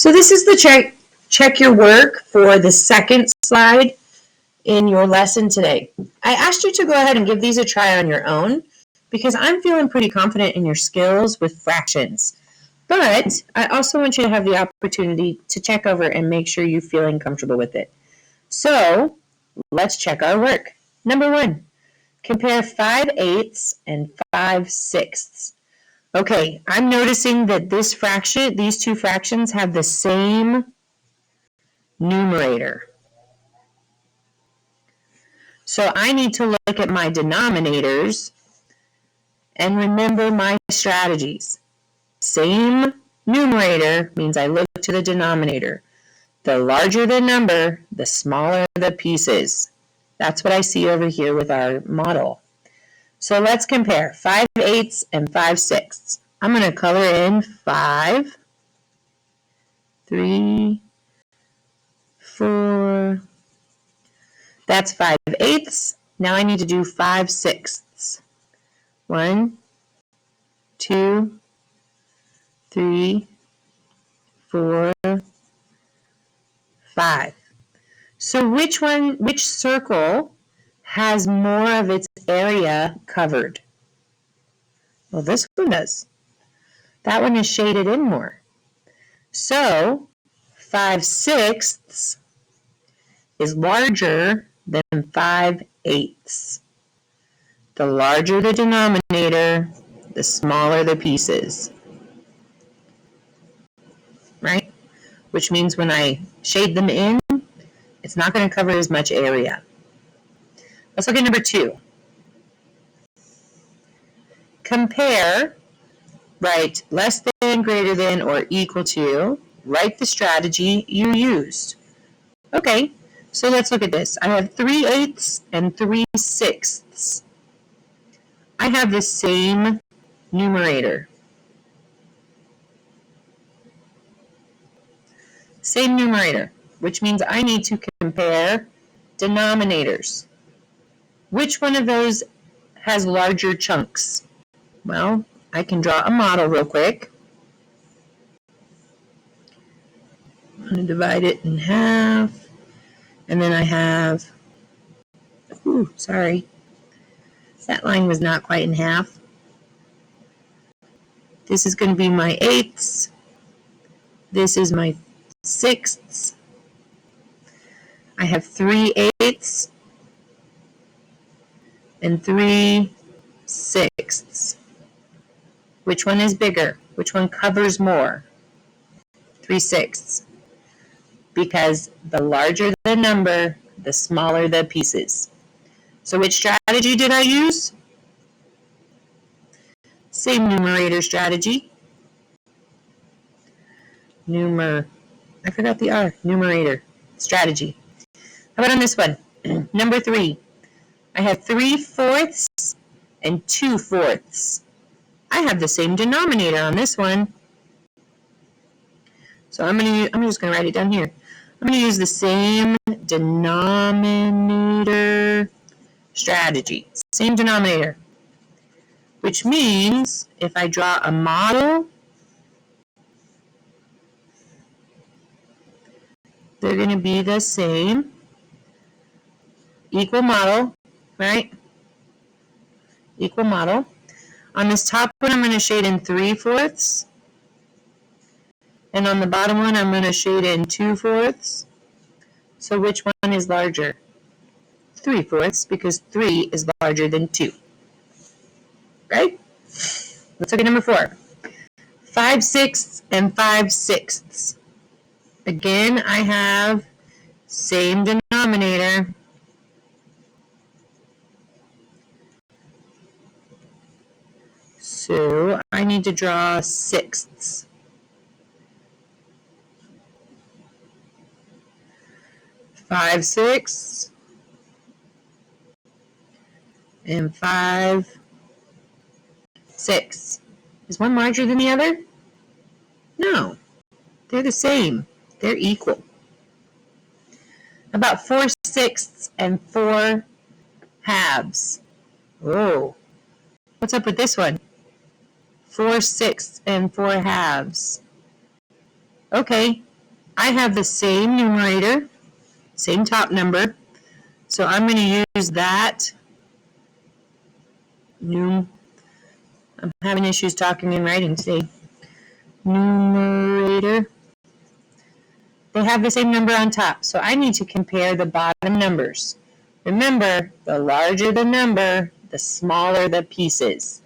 So this is the check your work for the second slide in your lesson today. I asked you to go ahead and give these a try on your own because I'm feeling pretty confident in your skills with fractions. But I also want you to have the opportunity to check over and make sure you're feeling comfortable with it. So let's check our work. Number 1, compare 5/8 and 5/6. Okay, I'm noticing that these two fractions have the same numerator. So I need to look at my denominators and remember my strategies. Same numerator means I look to the denominator. The larger the number, the smaller the pieces. That's what I see over here with our model. So let's compare 5/8 and 5/6. I'm going to color in 5, 3, 4. That's 5/8. Now I need to do 5/6. 1, 2, 3, 4, 5. So which circle has more of its area covered? Well, this one does. That one is shaded in more. So 5/6 is larger than 5/8. The larger the denominator, the smaller the pieces. Right? Which means when I shade them in, it's not going to cover as much area. Let's look at number 2. Compare, write less than, greater than, or equal to. Write the strategy you used. Okay, so let's look at this. I have 3/8 and 3/6. I have the same numerator. Same numerator, which means I need to compare denominators. Which one of those has larger chunks? Well, I can draw a model real quick. I'm going to divide it in half. And then I have, sorry, that line was not quite in half. This is going to be my 8ths. This is my 6ths. I have 3/8 and 3/6. Which one is bigger? Which one covers more? 3/6. Because the larger the number, the smaller the pieces. So which strategy did I use? Same numerator strategy. I forgot the R. Numerator strategy. How about on this one? Number 3. I have 3/4 and 2/4. I have the same denominator on this one. So I'm just going to write it down here. I'm going to use the same denominator strategy. Same denominator. Which means if I draw a model, they're going to be the same. Equal model, right? Equal model. On this top one, I'm going to shade in 3/4. And on the bottom one, I'm going to shade in 2/4. So which one is larger? 3/4, because 3 is larger than 2. Right? Let's look at number 4. 5/6 and 5/6. Again, I have same denominator. So I need to draw 6ths. 5/6 and 5/6. Is one larger than the other? No, they're the same. They're equal. About 4/6 and 4/2. Oh, what's up with this one? 4/6 and 4/2. Okay, I have the same numerator, same top number, so I'm going to use that. I'm having issues talking and writing today. Numerator. They have the same number on top, so I need to compare the bottom numbers. Remember, the larger the number, the smaller the pieces.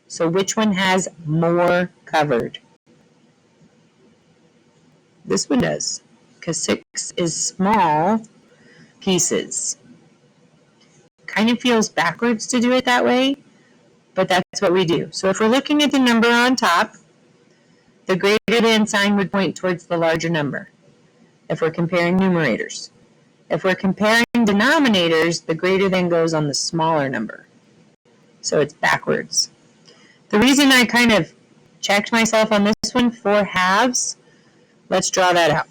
So which one has more covered? This one does, because 6 is small pieces. Kind of feels backwards to do it that way, but that's what we do. So if we're looking at the number on top, the greater than sign would point towards the larger number if we're comparing numerators. If we're comparing denominators, the greater than goes on the smaller number. So it's backwards. The reason I kind of checked myself on this one, 4 halves, let's draw that out.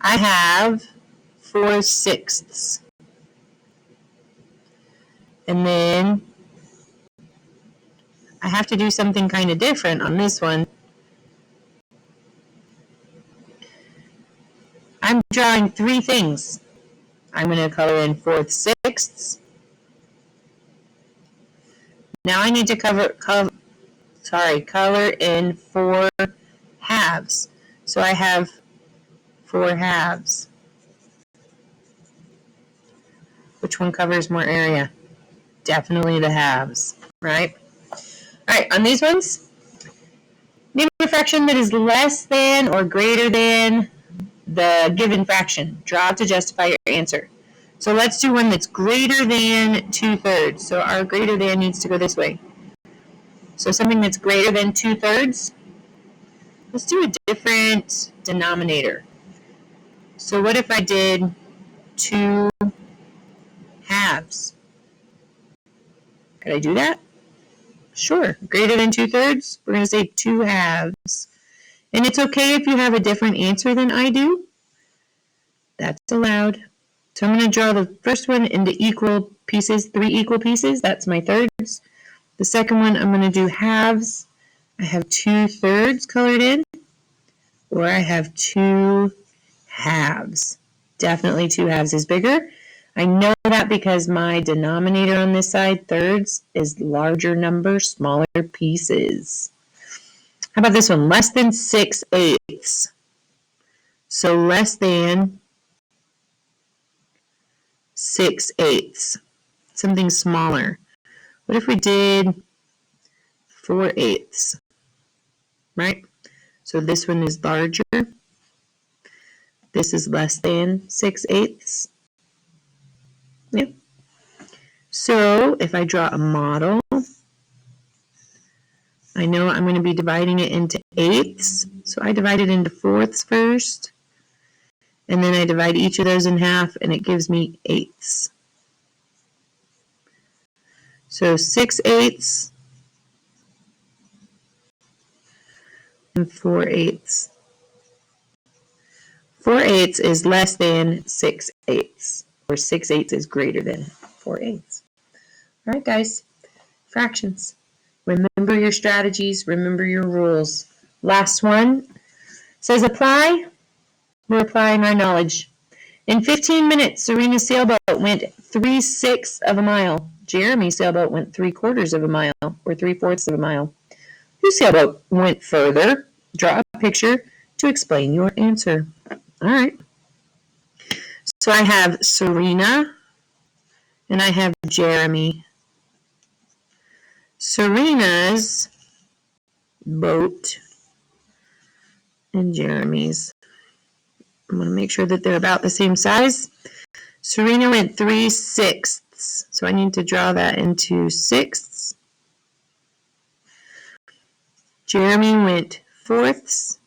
I have 4 sixths. And then I have to do something kind of different on this one. I'm drawing 3 things. I'm going to color in 4 sixths. Now I need to color in 4 halves. So I have 4 halves. Which one covers more area? Definitely the halves, right? All right, on these ones, name a fraction that is less than or greater than the given fraction. Draw to justify your answer. So let's do one that's greater than 2/3. So our greater than needs to go this way. So something that's greater than 2/3. Let's do a different denominator. So what if I did 2 halves? Could I do that? Sure. Greater than 2/3, we're going to say 2 halves. And it's okay if you have a different answer than I do. That's allowed. So I'm going to draw the first one into equal pieces, 3 equal pieces. That's my thirds. The second one, I'm going to do halves. I have 2/3 colored in, or I have 2 halves. Definitely 2 halves is bigger. I know that because my denominator on this side, thirds, is larger number, smaller pieces. How about this one? Less than 6/8. So less than 6/8. Something smaller. What if we did 4/8? Right? So this one is larger. This is less than 6/8. Yep. So if I draw a model, I know I'm going to be dividing it into eighths. So I divide it into fourths first. And then I divide each of those in half, and it gives me eighths. So 6/8 and 4/8. 4/8 is less than 6/8, or 6/8 is greater than 4/8. All right, guys, fractions. Remember your strategies, remember your rules. Last one says apply. We're applying our knowledge. In 15 minutes, Serena's sailboat went 3/6 of a mile. Jeremy's sailboat went 3/4 of a mile, or 3/4 of a mile. Whose sailboat went further? Draw a picture to explain your answer. All right. So I have Serena and I have Jeremy. Serena's boat and Jeremy's. I'm going to make sure that they're about the same size. Serena went 3/6. So I need to draw that into sixths. Jeremy went 4/4.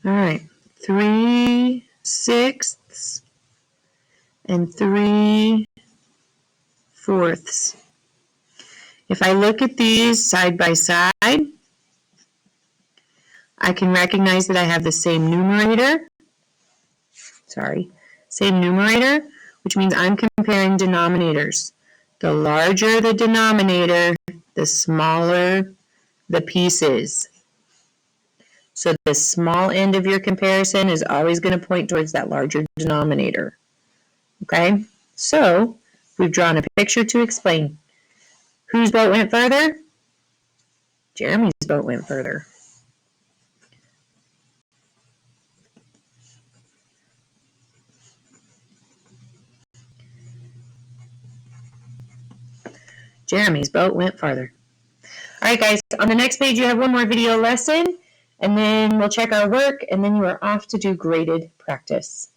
All right, 3/6 and 3/4. If I look at these side by side, I can recognize that I have the same numerator. Same numerator, which means I'm comparing denominators. The larger the denominator, the smaller the pieces. So the small end of your comparison is always going to point towards that larger denominator. Okay? So we've drawn a picture to explain. Whose boat went further? Jeremy's boat went further. Jeremy's boat went farther. All right, guys, on the next page, you have one more video lesson, and then we'll check our work, and then you are off to do graded practice.